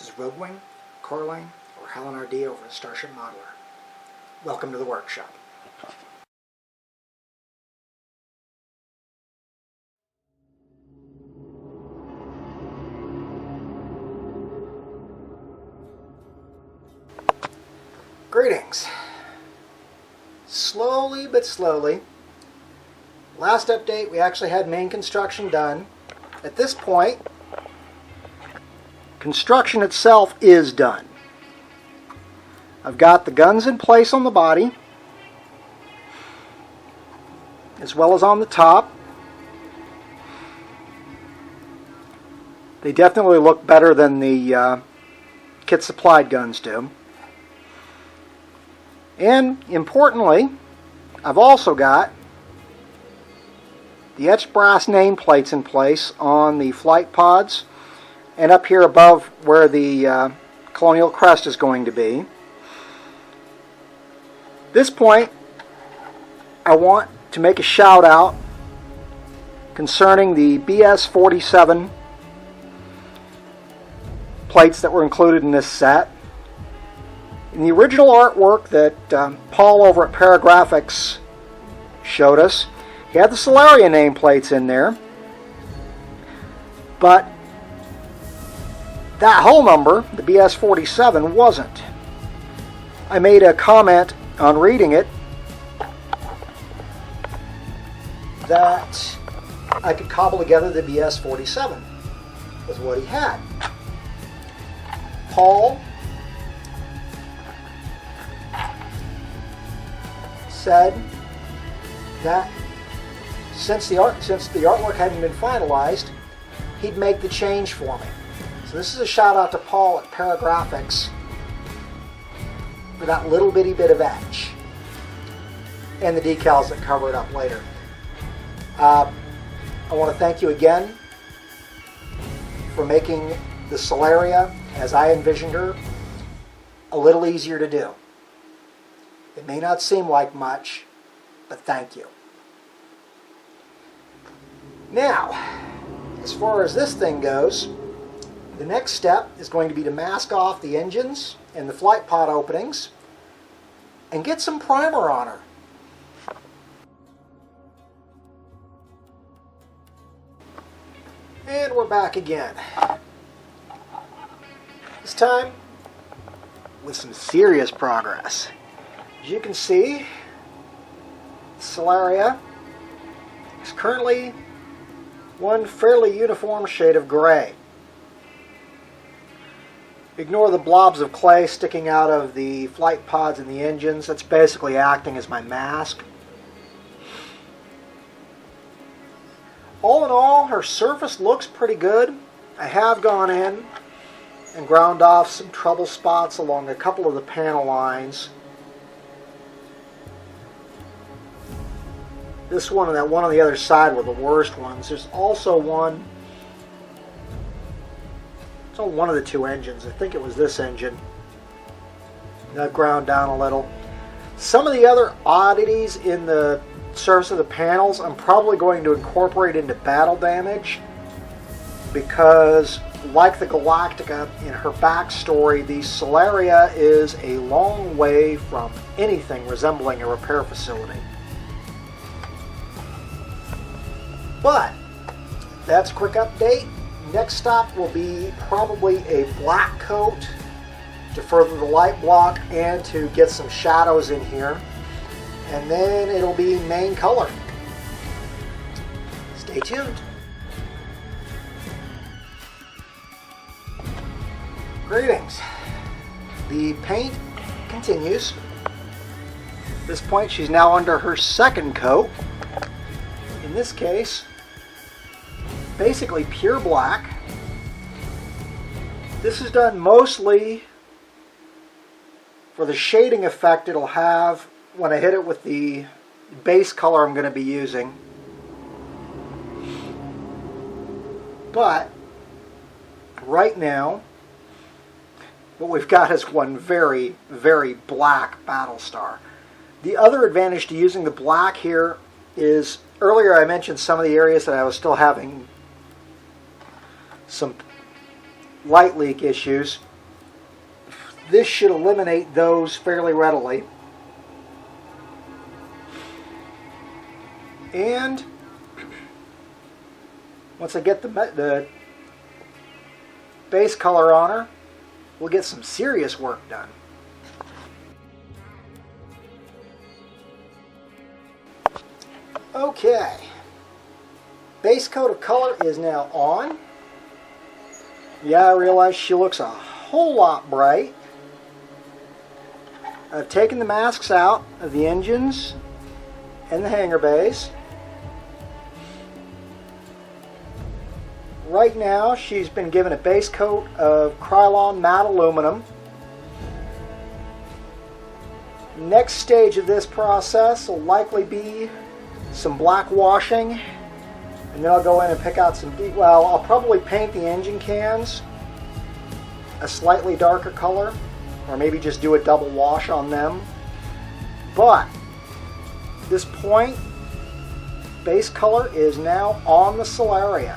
This is Rogue Wing, Coraline, or Helen RD over at Starship Modeler. Welcome to the workshop. Greetings. Slowly but slowly, last update we actually had main construction done. At this point, construction itself is done. I've got the guns in place on the body, as well as on the top. They definitely look better than the kit supplied guns do. And importantly, I've also got the etched brass nameplates in place on the flight pods and up here above where the Colonial crest is going to be. At this point, I want to make a shout out concerning the BS-47 plates that were included in this set. In the original artwork that Paul over at Paragraphics showed us, he had the Solaria nameplates in there, but that hull number, the BS-47, wasn't. I made a comment on reading it that I could cobble together the BS-47 with what he had. Paul said that since the artwork hadn't been finalized, he'd make the change for me. So this is a shout out to Paul at Paragraphics for that little bitty bit of etch and the decals that cover it up later. I want to thank you again for making the Solaria, as I envisioned her, a little easier to do. It may not seem like much, but thank you. Now, as far as this thing goes, the next step is going to be to mask off the engines and the flight pod openings and get some primer on her. And we're back again. This time with some serious progress. As you can see, Solaria is currently one fairly uniform shade of gray. Ignore the blobs of clay sticking out of the flight pods and the engines. That's basically acting as my mask. All in all, her surface looks pretty good. I have gone in and ground off some trouble spots along a couple of the panel lines. This one and that one on the other side were the worst ones. There's also one. It's on one of the two engines. I think it was this engine. That ground down a little. Some of the other oddities in the surface of the panels I'm probably going to incorporate into battle damage, because like the Galactica in her backstory, the Solaria is a long way from anything resembling a repair facility. But that's a quick update. Next stop will be probably a black coat to further the light block and to get some shadows in here. And then it'll be main color. Stay tuned. Greetings. The paint continues. At this point, she's now under her second coat. In this case, basically pure black. This is done mostly for the shading effect it'll have when I hit it with the base color I'm going to be using. But right now, what we've got is one very, very black Battlestar. The other advantage to using the black here is, earlier I mentioned some of the areas that I was still having some light leak issues. this should eliminate those fairly readily. And once I get the base color on her, we'll get some serious work done. Okay, base coat of color is now on. Yeah, I realize she looks a whole lot bright. I've taken the masks out of the engines and the hangar bays. Right now, she's been given a base coat of Krylon matte aluminum. Next stage of this process will likely be some black washing, and then I'll go in and pick out some well, I'll probably paint the engine cans a slightly darker color, or maybe just do a double wash on them. But at this point, base color is now on the Solaria.